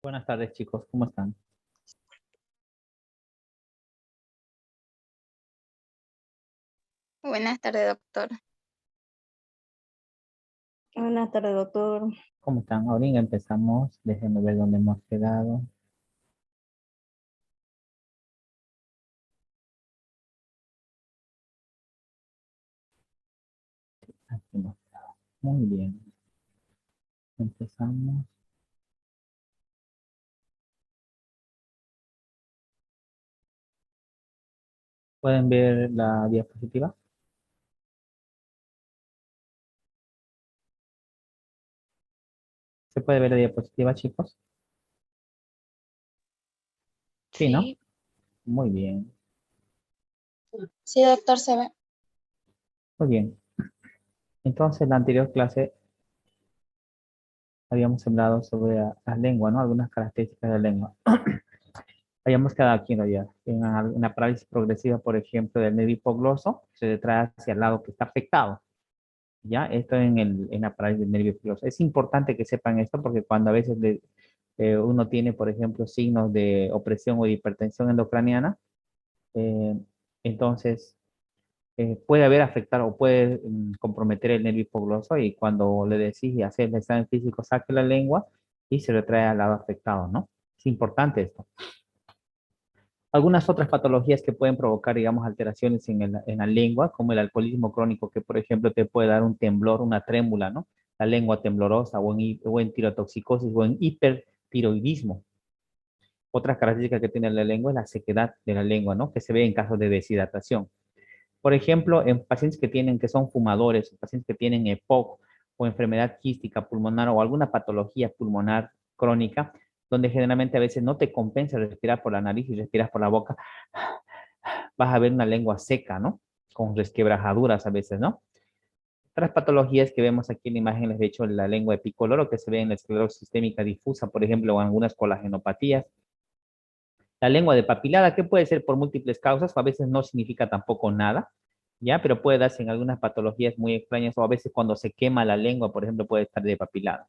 Buenas tardes, chicos, ¿cómo están? Buenas tardes, doctor. Buenas tardes, doctor. ¿Cómo están? Ahorita empezamos. Déjenme ver dónde hemos quedado. Aquí hemos quedado. Muy bien. Empezamos. ¿Pueden ver la diapositiva? ¿Se puede ver la diapositiva, chicos? Sí, ¿no? Sí. Muy bien. Sí, doctor, se ve. Muy bien. Entonces, en la anterior clase habíamos hablado sobre la lengua, ¿no? Algunas características de la lengua. Habíamos quedado aquí en realidad, en una parálisis progresiva, por ejemplo, del nervio hipogloso, se trae hacia el lado que está afectado. ¿Ya? Esto en la parálisis del nervio hipogloso. Es importante que sepan esto porque cuando a veces uno tiene, por ejemplo, signos de opresión o de hipertensión endocraniana, eh, entonces puede haber afectado o puede comprometer el nervio hipogloso y cuando le decís y hacer el examen físico, saque la lengua y se lo trae al lado afectado, ¿no? Es importante esto. Algunas otras patologías que pueden provocar, digamos, alteraciones en la lengua, como el alcoholismo crónico, que por ejemplo te puede dar un temblor, una trémula, ¿no? La lengua temblorosa o en tirotoxicosis o en hipertiroidismo. Otra característica que tiene la lengua es la sequedad de la lengua, ¿no? Que se ve en casos de deshidratación. Por ejemplo, en pacientes que son fumadores, pacientes que tienen EPOC o enfermedad quística pulmonar o alguna patología pulmonar crónica, donde generalmente a veces no te compensa respirar por la nariz y respiras por la boca, vas a ver una lengua seca, ¿no? Con resquebrajaduras a veces, ¿no? Otras patologías que vemos aquí en la imagen, les he dicho, la lengua epicoloro, que se ve en la esclerosis sistémica difusa, por ejemplo, o en algunas colagenopatías. La lengua de papilada, que puede ser por múltiples causas, o a veces no significa tampoco nada, ¿ya? Pero puede darse en algunas patologías muy extrañas, o a veces cuando se quema la lengua, por ejemplo, puede estar de papilada.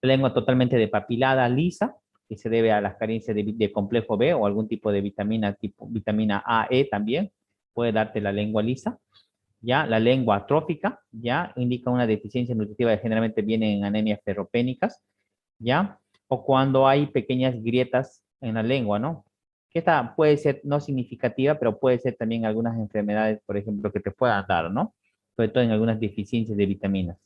La lengua totalmente de papilada lisa, que se debe a las carencias de complejo B o algún tipo de vitamina, tipo vitamina A, E también, puede darte la lengua lisa. Ya, la lengua atrófica, ya, indica una deficiencia nutritiva que generalmente viene en anemias ferropénicas, ya, o cuando hay pequeñas grietas en la lengua, ¿no? Que esta puede ser no significativa, pero puede ser también algunas enfermedades, por ejemplo, que te puedan dar, ¿no? Sobre todo en algunas deficiencias de vitaminas.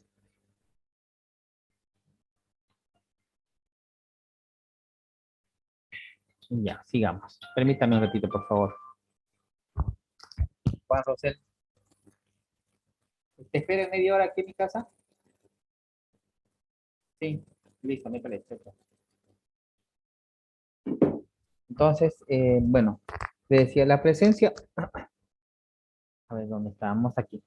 Ya, sigamos. Permítame un ratito, por favor. Juan Rosel, ¿te espero en media hora aquí en mi casa? Sí, listo, me parece. Entonces, bueno, te decía la presencia. A ver, ¿dónde estábamos? Aquí.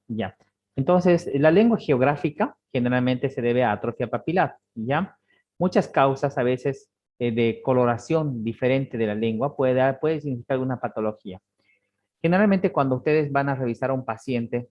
Ya. Entonces, la lengua geográfica generalmente se debe a atrofia papilar, ¿ya? Muchas causas a veces de coloración diferente de la lengua puede significar alguna patología. Generalmente cuando ustedes van a revisar a un paciente,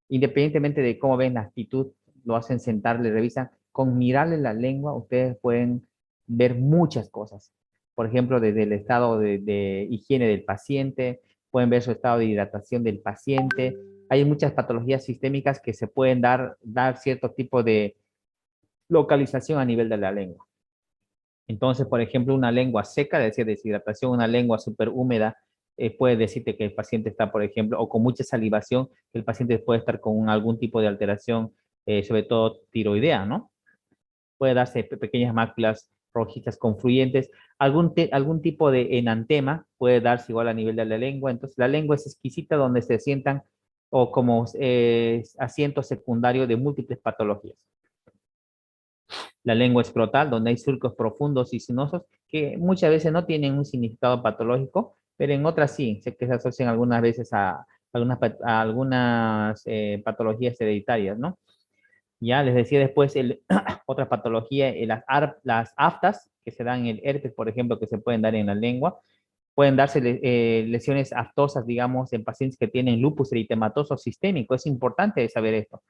independientemente de cómo ven la actitud, lo hacen sentar, le revisan, con mirarle la lengua, ustedes pueden ver muchas cosas. Por ejemplo, desde el estado de higiene del paciente, pueden ver su estado de hidratación del paciente. Hay muchas patologías sistémicas que se pueden dar cierto tipo de localización a nivel de la lengua. Entonces, por ejemplo, una lengua seca, es decir, deshidratación, una lengua súper húmeda, puede decirte que el paciente está, por ejemplo, o con mucha salivación, que el paciente puede estar con algún tipo de alteración, sobre todo tiroidea, ¿no? Puede darse pequeñas máculas rojizas confluyentes, algún tipo de enantema puede darse igual a nivel de la lengua. Entonces, la lengua es exquisita donde se sientan o como asiento secundario de múltiples patologías. La lengua escrotal, donde hay surcos profundos y sinuosos que muchas veces no tienen un significado patológico, pero en otras sí, sé que se asocian algunas veces a algunas patologías hereditarias, ¿no? Ya les decía después otra patología, las aftas que se dan en el herpes, por ejemplo, que se pueden dar en la lengua. Pueden darse lesiones aftosas, digamos, en pacientes que tienen lupus eritematoso sistémico. Es importante saber esto.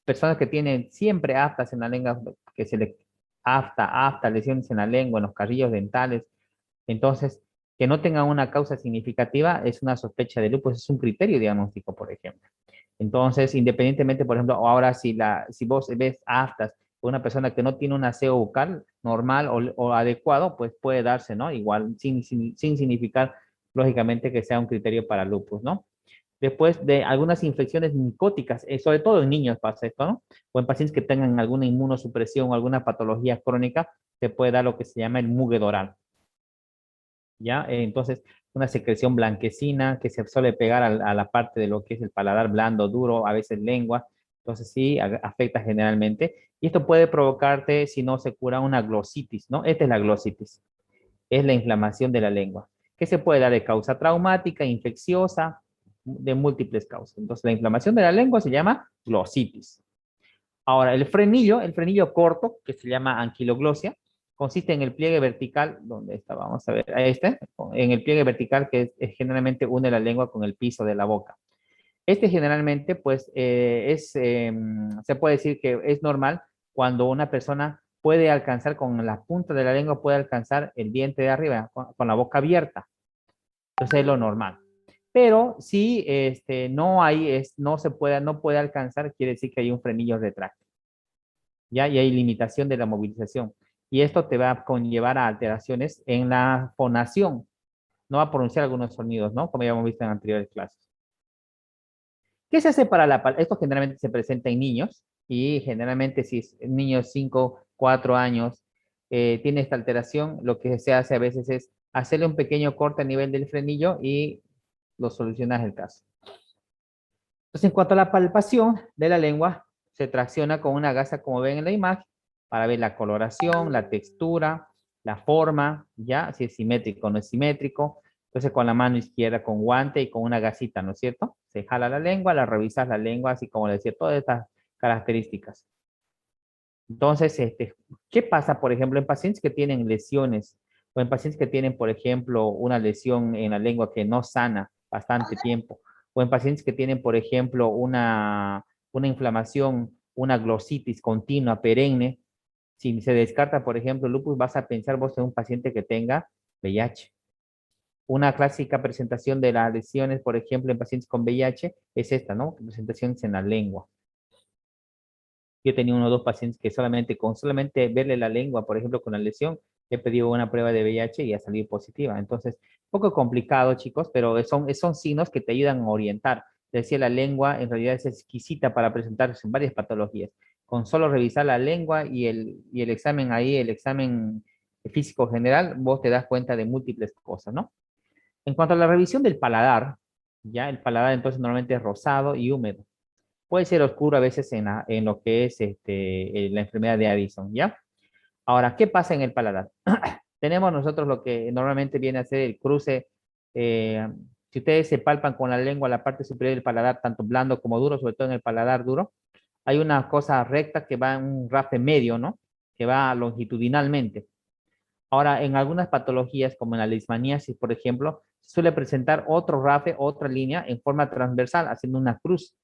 Personas que tienen siempre aftas en la lengua, que se le afta, lesiones en la lengua, en los carrillos dentales. Entonces, que no tengan una causa significativa es una sospecha de lupus, es un criterio diagnóstico, por ejemplo. Entonces, independientemente, por ejemplo, ahora si vos ves aftas, una persona que no tiene un aseo bucal normal o adecuado, pues puede darse, ¿no? Igual, sin significar, lógicamente, que sea un criterio para lupus, ¿no? Después de algunas infecciones micóticas, sobre todo en niños pasa esto, ¿no? O en pacientes que tengan alguna inmunosupresión o alguna patología crónica, se puede dar lo que se llama el mugue oral. ¿Ya? Entonces, una secreción blanquecina que se suele pegar a la parte de lo que es el paladar blando, duro, a veces lengua. Entonces, sí, afecta generalmente. Y esto puede provocarte, si no se cura, una glositis, ¿no? Esta es la glositis. Es la inflamación de la lengua, que se puede dar de causa traumática, infecciosa, de múltiples causas. Entonces, la inflamación de la lengua se llama glositis. Ahora, el frenillo corto, que se llama anquiloglosia, consiste en el pliegue vertical, ¿dónde está? Vamos a ver, ahí está, en el pliegue vertical que generalmente une la lengua con el piso de la boca. Este generalmente, pues, se puede decir que es normal cuando una persona puede alcanzar con la punta de la lengua, puede alcanzar el diente de arriba, con la boca abierta. Entonces es lo normal. Pero si no puede alcanzar, quiere decir que hay un frenillo retráctil. ¿Ya? Y hay limitación de la movilización. Y esto te va a conllevar a alteraciones en la fonación. No va a pronunciar algunos sonidos, ¿no? Como ya hemos visto en anteriores clases. ¿Qué se hace para la palabra? Esto generalmente se presenta en niños y generalmente si es niños 5, 4 años, tiene esta alteración, lo que se hace a veces es hacerle un pequeño corte a nivel del frenillo y lo solucionas el caso. Entonces, en cuanto a la palpación de la lengua, se tracciona con una gasa, como ven en la imagen, para ver la coloración, la textura, la forma, ya, si es simétrico o no es simétrico. Entonces, con la mano izquierda, con guante y con una gasita, ¿no es cierto? Se jala la lengua, la revisas la lengua, así como le decía, todas estas características. Entonces, ¿qué pasa, por ejemplo, en pacientes que tienen lesiones o en pacientes que tienen, por ejemplo, una lesión en la lengua que no sana bastante tiempo, o en pacientes que tienen, por ejemplo, una inflamación, una glositis continua, perenne? Si se descarta, por ejemplo, lupus, vas a pensar vos en un paciente que tenga VIH. Una clásica presentación de las lesiones, por ejemplo, en pacientes con VIH es esta, ¿no? Presentaciones en la lengua. Yo he tenido uno o dos pacientes que con solamente verle la lengua, por ejemplo, con la lesión, he pedido una prueba de VIH y ha salido positiva. Entonces, un poco complicado, chicos, pero son signos que te ayudan a orientar. Decía, la lengua en realidad es exquisita para presentarse en varias patologías. Con solo revisar la lengua y el examen ahí, el examen físico general, vos te das cuenta de múltiples cosas, ¿no? En cuanto a la revisión del paladar, ya el paladar entonces normalmente es rosado y húmedo. Puede ser oscuro a veces en lo que es la enfermedad de Addison, ¿ya? Ahora, ¿qué pasa en el paladar? Tenemos nosotros lo que normalmente viene a ser el cruce. Si ustedes se palpan con la lengua la parte superior del paladar, tanto blando como duro, sobre todo en el paladar duro, hay una cosa recta que va en un rafe medio, ¿no? Que va longitudinalmente. Ahora, en algunas patologías, como en la leishmaniasis, por ejemplo, suele presentar otro rafe, otra línea en forma transversal, haciendo una cruz.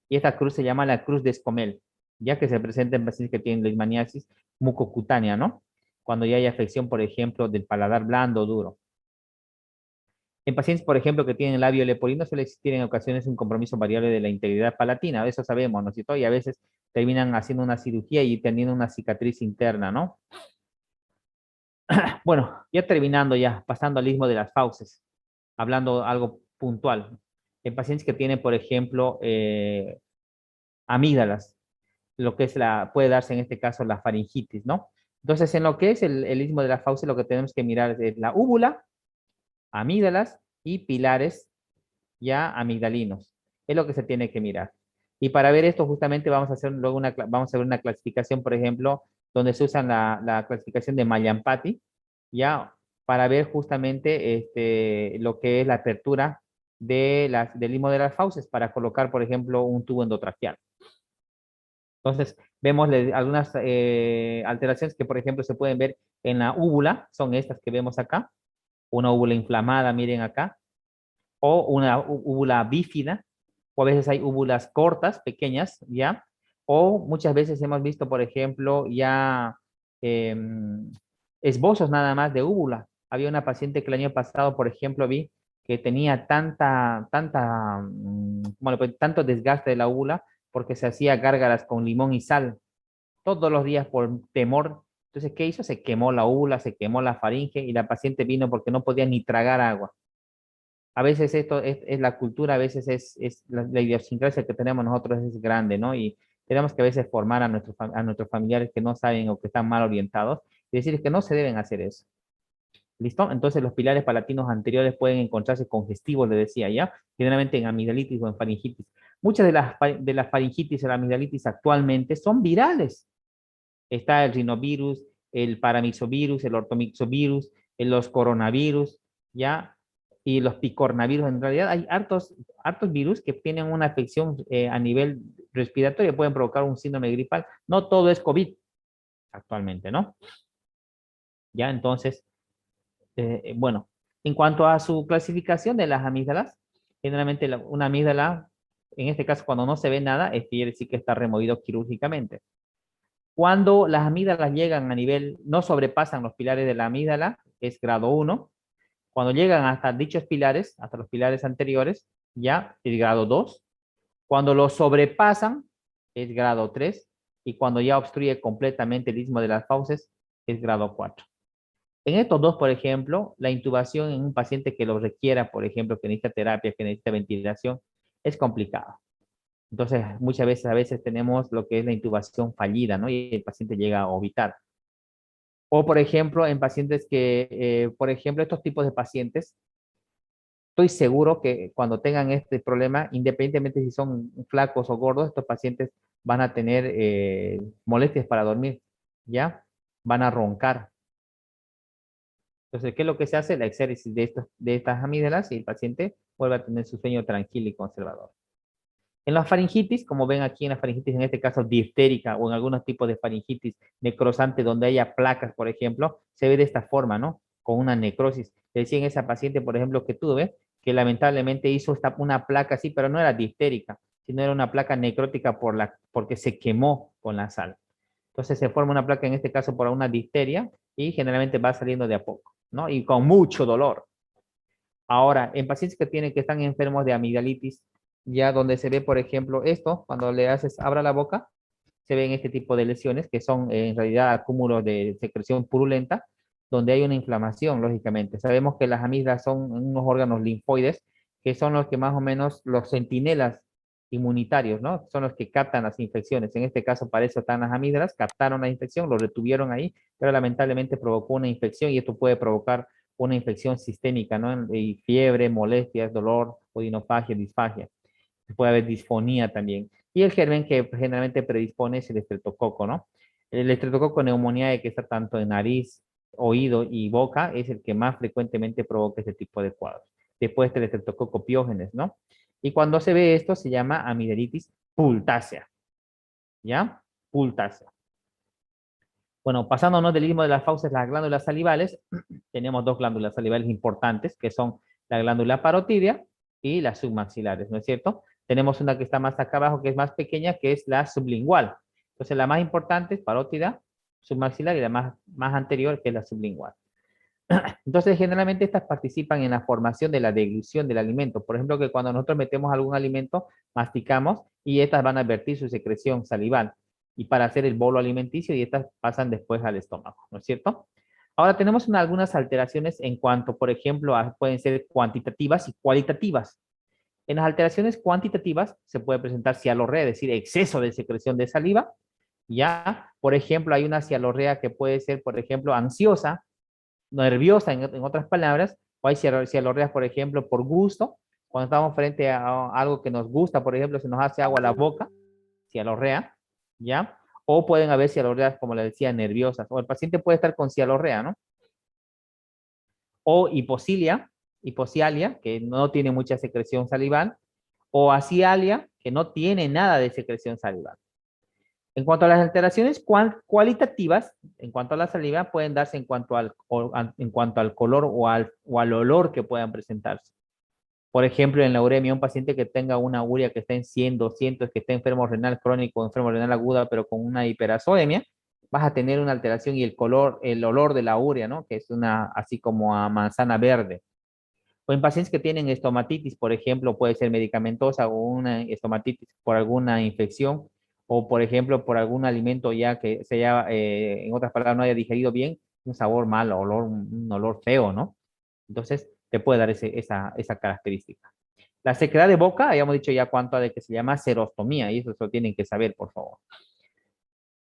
Y esta cruz se llama la cruz de Escomel, ya que se presenta en pacientes que tienen leishmaniasis mucocutánea, ¿no? Cuando ya hay afección, por ejemplo, del paladar blando o duro. En pacientes, por ejemplo, que tienen labio leporino, suele existir en ocasiones un compromiso variable de la integridad palatina, eso sabemos, ¿no es cierto? Y a veces terminan haciendo una cirugía y teniendo una cicatriz interna, ¿no? Bueno, ya terminando, ya pasando al istmo de las fauces, hablando algo puntual. En pacientes que tienen, por ejemplo, amígdalas, lo que es puede darse en este caso la faringitis, ¿no? Entonces, en lo que es el istmo de la fauce, lo que tenemos que mirar es la úvula, amígdalas y pilares ya amigdalinos. Es lo que se tiene que mirar. Y para ver esto, justamente vamos a hacer luego vamos a ver una clasificación, por ejemplo, donde se usa la clasificación de Mallampati, ya para ver justamente lo que es la apertura del istmo de las fauces para colocar, por ejemplo, un tubo endotraqueal. Entonces, vemos algunas alteraciones que, por ejemplo, se pueden ver en la úvula, son estas que vemos acá, una úvula inflamada, miren acá, o una úvula bífida, o a veces hay úvulas cortas, pequeñas, ¿ya? O muchas veces hemos visto, por ejemplo, ya esbozos nada más de úvula. Había una paciente que el año pasado, por ejemplo, vi que tenía bueno, pues, tanto desgaste de la úvula porque se hacía gárgaras con limón y sal todos los días por temor. Entonces, ¿qué hizo? Se quemó la úvula, se quemó la faringe y la paciente vino porque no podía ni tragar agua. A veces esto es la cultura, a veces es la idiosincrasia que tenemos nosotros es grande, ¿no? Y tenemos que a veces formar a nuestros familiares que no saben o que están mal orientados y decirles que no se deben hacer eso. ¿Listo? Entonces los pilares palatinos anteriores pueden encontrarse congestivos, le decía ya, generalmente en amigdalitis o en faringitis. Muchas de las faringitis o la amigdalitis actualmente son virales. Está el rinovirus, el paramyxovirus, el ortomyxovirus, los coronavirus, ¿ya? Y los picornavirus. En realidad hay hartos virus que tienen una afección a nivel respiratorio, pueden provocar un síndrome gripal. No todo es COVID actualmente, ¿no? Ya, entonces, bueno, en cuanto a su clasificación de las amígdalas, generalmente una amígdala, en este caso cuando no se ve nada, quiere decir que está removido quirúrgicamente. Cuando las amígdalas llegan a nivel, no sobrepasan los pilares de la amígdala, es grado 1. Cuando llegan hasta dichos pilares, hasta los pilares anteriores, ya es grado 2. Cuando los sobrepasan, es grado 3. Y cuando ya obstruye completamente el istmo de las fauces, es grado 4. En estos dos, por ejemplo, la intubación en un paciente que lo requiera, por ejemplo, que necesita terapia, que necesita ventilación, es complicado. Entonces, muchas veces, a veces tenemos lo que es la intubación fallida, ¿no? Y el paciente llega a ovitar. O, por ejemplo, en pacientes que, por ejemplo, estos tipos de pacientes, estoy seguro que cuando tengan este problema, independientemente si son flacos o gordos, estos pacientes van a tener molestias para dormir, ¿ya? Van a roncar. Entonces, ¿qué es lo que se hace? La exéresis de estas amígdalas y el paciente vuelve a tener su sueño tranquilo y conservador. En la faringitis, como ven aquí en la faringitis, en este caso diftérica o en algunos tipos de faringitis necrosante donde haya placas, por ejemplo, se ve de esta forma, ¿no? Con una necrosis. Decía en esa paciente, por ejemplo, que tuve, que lamentablemente hizo una placa así, pero no era diftérica, sino era una placa necrótica porque se quemó con la sal. Entonces se forma una placa, en este caso, por una difteria y generalmente va saliendo de a poco, ¿no? Y con mucho dolor. Ahora, en pacientes que están enfermos de amigdalitis, ya donde se ve, por ejemplo, esto, cuando le haces, abra la boca, se ven este tipo de lesiones que son en realidad acúmulos de secreción purulenta, donde hay una inflamación, lógicamente. Sabemos que las amígdalas son unos órganos linfoides, que son los que más o menos los centinelas inmunitarios, ¿no? Son los que captan las infecciones. En este caso, para eso están las amígdalas, captaron la infección, lo retuvieron ahí, pero lamentablemente provocó una infección y esto puede provocar una infección sistémica, ¿no? Y fiebre, molestias, dolor, odinofagia, disfagia. Puede haber disfonía también. Y el germen que generalmente predispone es el estreptococo, ¿no? El estreptococo neumoniae que está tanto en nariz, oído y boca es el que más frecuentemente provoca este tipo de cuadros. Después está el estreptococo piógenes, ¿no? Y cuando se ve esto se llama amigdalitis pultácea, ¿ya? Pultácea. Bueno, pasándonos del istmo de las fauces, las glándulas salivales, tenemos dos glándulas salivales importantes, que son la glándula parotidia y las submaxilares, ¿no es cierto? Tenemos una que está más acá abajo, que es más pequeña, que es la sublingual. Entonces, la más importante es parótida, submaxilar, y la más anterior, que es la sublingual. Entonces, generalmente estas participan en la formación de la deglución del alimento. Por ejemplo, que cuando nosotros metemos algún alimento, masticamos y estas van a vertir su secreción salival y para hacer el bolo alimenticio y estas pasan después al estómago, ¿no es cierto? Ahora tenemos algunas alteraciones en cuanto, por ejemplo, pueden ser cuantitativas y cualitativas. En las alteraciones cuantitativas se puede presentar cialorrea, es decir, exceso de secreción de saliva. Ya, por ejemplo, hay una cialorrea que puede ser, por ejemplo, ansiosa, nerviosa, en otras palabras, o hay cialorreas, por ejemplo, por gusto. Cuando estamos frente a algo que nos gusta, por ejemplo, se nos hace agua a la boca, cialorrea, ¿ya? O pueden haber cialorreas, como le decía, nerviosas. O el paciente puede estar con cialorrea, ¿no? O hipocialia, que no tiene mucha secreción salival. O asialia, que no tiene nada de secreción salival. En cuanto a las alteraciones cualitativas, en cuanto a la saliva, pueden darse en cuanto al color o al olor que puedan presentarse. Por ejemplo, en la uremia, un paciente que tenga una urea que esté en 100, 200, que esté enfermo renal crónico, enfermo renal aguda, pero con una hiperazoemia, vas a tener una alteración y el olor de la urea, ¿no? Que es así como a manzana verde. O en pacientes que tienen estomatitis, por ejemplo, puede ser medicamentosa o una estomatitis por alguna infección, o por ejemplo, por algún alimento ya que se haya, en otras palabras, no haya digerido bien, un sabor malo, un olor feo, ¿no? Entonces, te puede dar esa característica. La sequedad de boca, habíamos dicho ya cuánto de que se llama serostomía, y eso lo tienen que saber, por favor.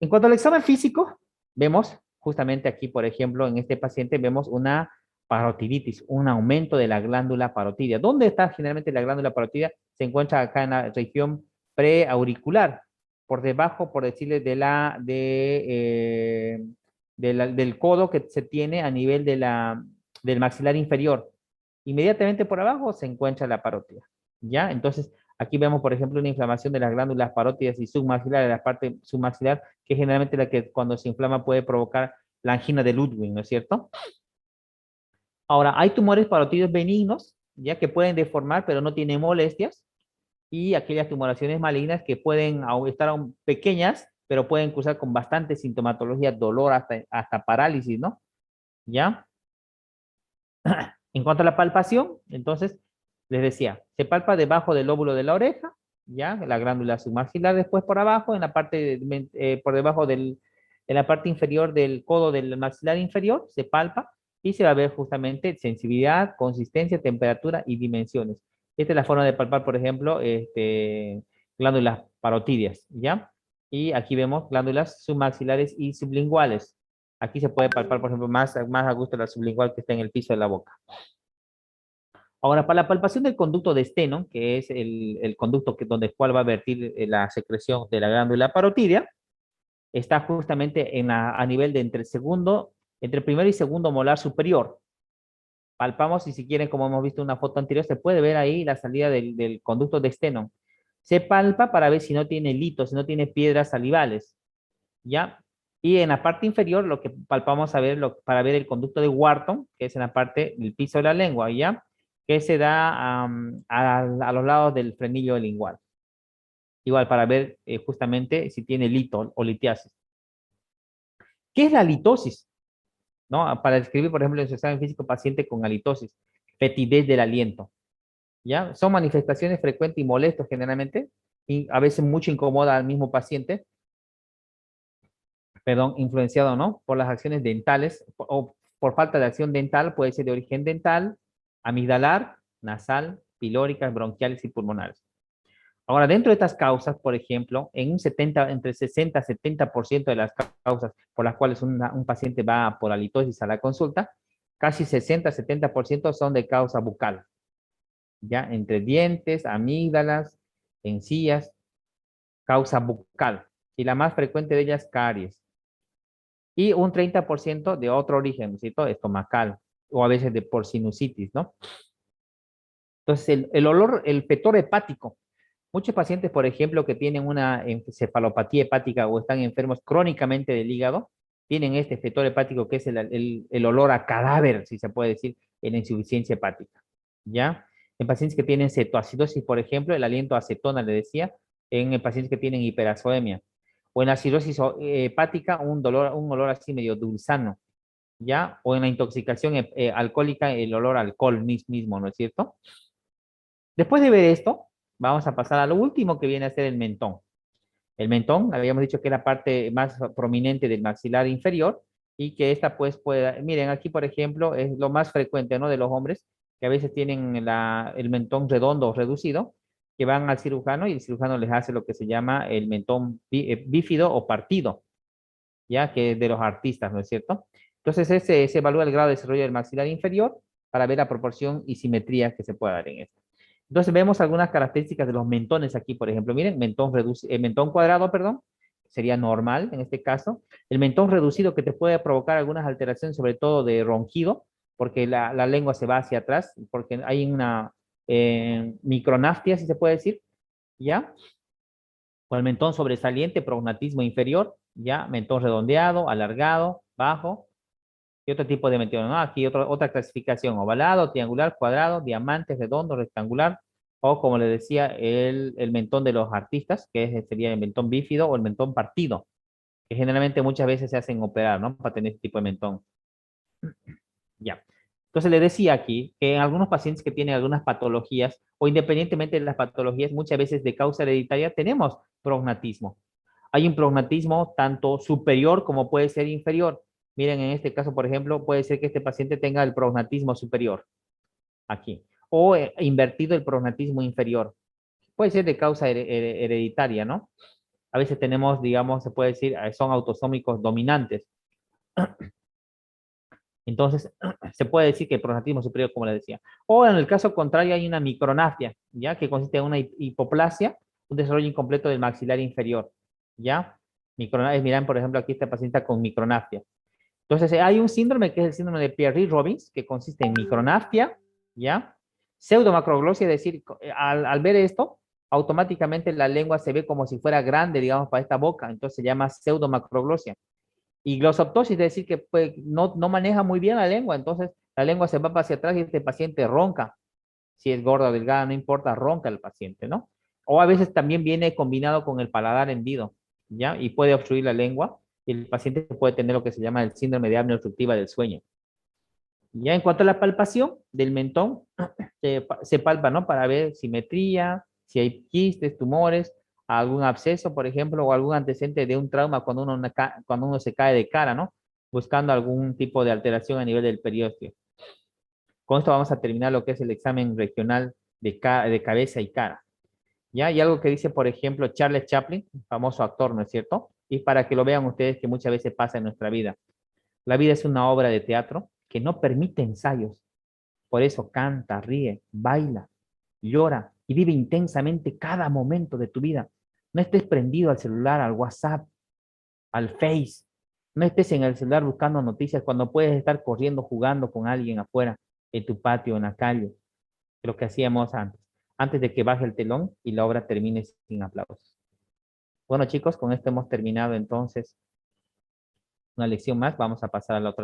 En cuanto al examen físico, vemos justamente aquí, por ejemplo, en este paciente vemos una parotiditis, un aumento de la glándula parotidia. ¿Dónde está generalmente la glándula parotidia? Se encuentra acá en la región preauricular, por debajo, por decirle, del codo que se tiene a nivel del maxilar inferior. Inmediatamente por abajo se encuentra la parótida, ¿ya? Entonces, aquí vemos, por ejemplo, una inflamación de las glándulas parótidas y submaxilar, de la parte submaxilar, que es generalmente la que cuando se inflama puede provocar la angina de Ludwig, ¿no es cierto? Ahora, hay tumores parótidos benignos, ya que pueden deformar, pero no tienen molestias, y aquellas tumoraciones malignas que pueden estar aún pequeñas, pero pueden cursar con bastante sintomatología, dolor, hasta parálisis, ¿no? ¿Ya? En cuanto a la palpación, entonces, les decía, se palpa debajo del lóbulo de la oreja, ya, la glándula submaxilar, después por abajo, en la parte, por debajo en la parte inferior del codo del maxilar inferior, se palpa y se va a ver justamente sensibilidad, consistencia, temperatura y dimensiones. Esta es la forma de palpar, por ejemplo, glándulas parotidias, ¿ya? Y aquí vemos glándulas submaxilares y sublinguales. Aquí se puede palpar, por ejemplo, más a gusto la sublingual que está en el piso de la boca. Ahora, para la palpación del conducto de Stenón, que es el conducto donde el cual va a vertir la secreción de la glándula parotidia, está justamente a nivel de entre primero y segundo molar superior. Palpamos y si quieren, como hemos visto en una foto anterior, se puede ver ahí la salida del conducto de Stenón. Se palpa para ver si no tiene litos, si no tiene piedras salivales, ¿ya? Y en la parte inferior, lo que palpamos para ver el conducto de Wharton, que es en la parte del piso de la lengua, ¿ya? Que se da a los lados del frenillo lingual. Igual para ver justamente si tiene lito o litiasis. ¿Qué es la litosis? ¿No? Para describir, por ejemplo, en su examen físico paciente con halitosis, fetidez del aliento, ¿ya? Son manifestaciones frecuentes y molestas generalmente, y a veces mucho incomoda al mismo paciente, perdón, influenciado, ¿no? Por las acciones dentales o por falta de acción dental, puede ser de origen dental, amigdalar, nasal, pilóricas, bronquiales y pulmonares. Ahora, dentro de estas causas, por ejemplo, entre 60 y 70% de las causas por las cuales un paciente va por halitosis a la consulta, casi 60-70% son de causa bucal, ya entre dientes, amígdalas, encías, causa bucal. Y la más frecuente de ellas, caries. Y un 30% de otro origen, ¿cierto? Estomacal o a veces por sinusitis, ¿no? Entonces, el olor, el petor hepático. Muchos pacientes, por ejemplo, que tienen una encefalopatía hepática o están enfermos crónicamente del hígado, tienen este fetor hepático que es el olor a cadáver, si se puede decir, en la insuficiencia hepática, ¿ya? En pacientes que tienen cetoacidosis, por ejemplo, el aliento a acetona, le decía, en pacientes que tienen hiperazoemia, o en la cirrosis hepática, un olor así medio dulzano, ¿ya? O en la intoxicación alcohólica, el olor a alcohol mismo, ¿no es cierto? Después de ver esto, vamos a pasar a lo último que viene a ser el mentón. El mentón, habíamos dicho que es la parte más prominente del maxilar inferior y que esta pues puede, miren aquí por ejemplo, es lo más frecuente, ¿no? De los hombres que a veces tienen el mentón redondo o reducido, que van al cirujano y el cirujano les hace lo que se llama el mentón bífido o partido, ya que es de los artistas, ¿no es cierto? Entonces se evalúa el grado de desarrollo del maxilar inferior para ver la proporción y simetría que se puede dar en esto. Entonces vemos algunas características de los mentones aquí, por ejemplo, miren, mentón cuadrado, perdón, sería normal en este caso. El mentón reducido que te puede provocar algunas alteraciones, sobre todo de ronquido, porque la lengua se va hacia atrás, porque hay una micronaftia, si se puede decir, ¿ya? O el mentón sobresaliente, prognatismo inferior, ¿ya? Mentón redondeado, alargado, bajo, y otro tipo de mentón, ¿no? Aquí otra clasificación, ovalado, triangular, cuadrado, diamante, redondo, rectangular, o como le decía, el mentón de los artistas, que sería el mentón bífido o el mentón partido, que generalmente muchas veces se hacen operar, ¿no? Para tener este tipo de mentón. Ya. Entonces le decía aquí que en algunos pacientes que tienen algunas patologías, o independientemente de las patologías, muchas veces de causa hereditaria, tenemos prognatismo. Hay un prognatismo tanto superior como puede ser inferior. Miren, en este caso, por ejemplo, puede ser que este paciente tenga el prognatismo superior, aquí, o invertido el prognatismo inferior. Puede ser de causa hereditaria, ¿no? A veces tenemos, digamos, se puede decir, son autosómicos dominantes. Entonces, se puede decir que el prognatismo superior, como le decía. O en el caso contrario, hay una micronafia, ¿ya? Que consiste en una hipoplasia, un desarrollo incompleto del maxilar inferior, ¿ya? Miran, por ejemplo, aquí esta paciente con micronafia. Entonces, hay un síndrome que es el síndrome de Pierre-Robbins, que consiste en micronafia, ¿ya? Pseudomacroglosia, es decir, al ver esto, automáticamente la lengua se ve como si fuera grande, digamos, para esta boca, entonces se llama pseudomacroglosia. Y glosoptosis, es decir, que pues, no maneja muy bien la lengua, entonces la lengua se va hacia atrás y este paciente ronca. Si es gorda o delgada, no importa, ronca el paciente, ¿no? O a veces también viene combinado con el paladar hendido, ¿ya? Y puede obstruir la lengua y el paciente puede tener lo que se llama el síndrome de apnea obstructiva del sueño. Ya en cuanto a la palpación del mentón, se palpa, ¿no? Para ver simetría, si hay quistes, tumores, algún absceso, por ejemplo, o algún antecedente de un trauma cuando uno se cae de cara, ¿no? Buscando algún tipo de alteración a nivel del periósteo. Con esto vamos a terminar lo que es el examen regional de cabeza y cara. ¿Ya? Y algo que dice, por ejemplo, Charles Chaplin, famoso actor, ¿no es cierto? Y para que lo vean ustedes que muchas veces pasa en nuestra vida. La vida es una obra de teatro que no permite ensayos. Por eso canta, ríe, baila, llora y vive intensamente cada momento de tu vida. No estés prendido al celular, al WhatsApp, al Face. No estés en el celular buscando noticias cuando puedes estar corriendo, jugando con alguien afuera, en tu patio, en la calle. Lo que hacíamos antes de que baje el telón y la obra termine sin aplausos. Bueno, chicos, con esto hemos terminado entonces una lección más. Vamos a pasar a la otra.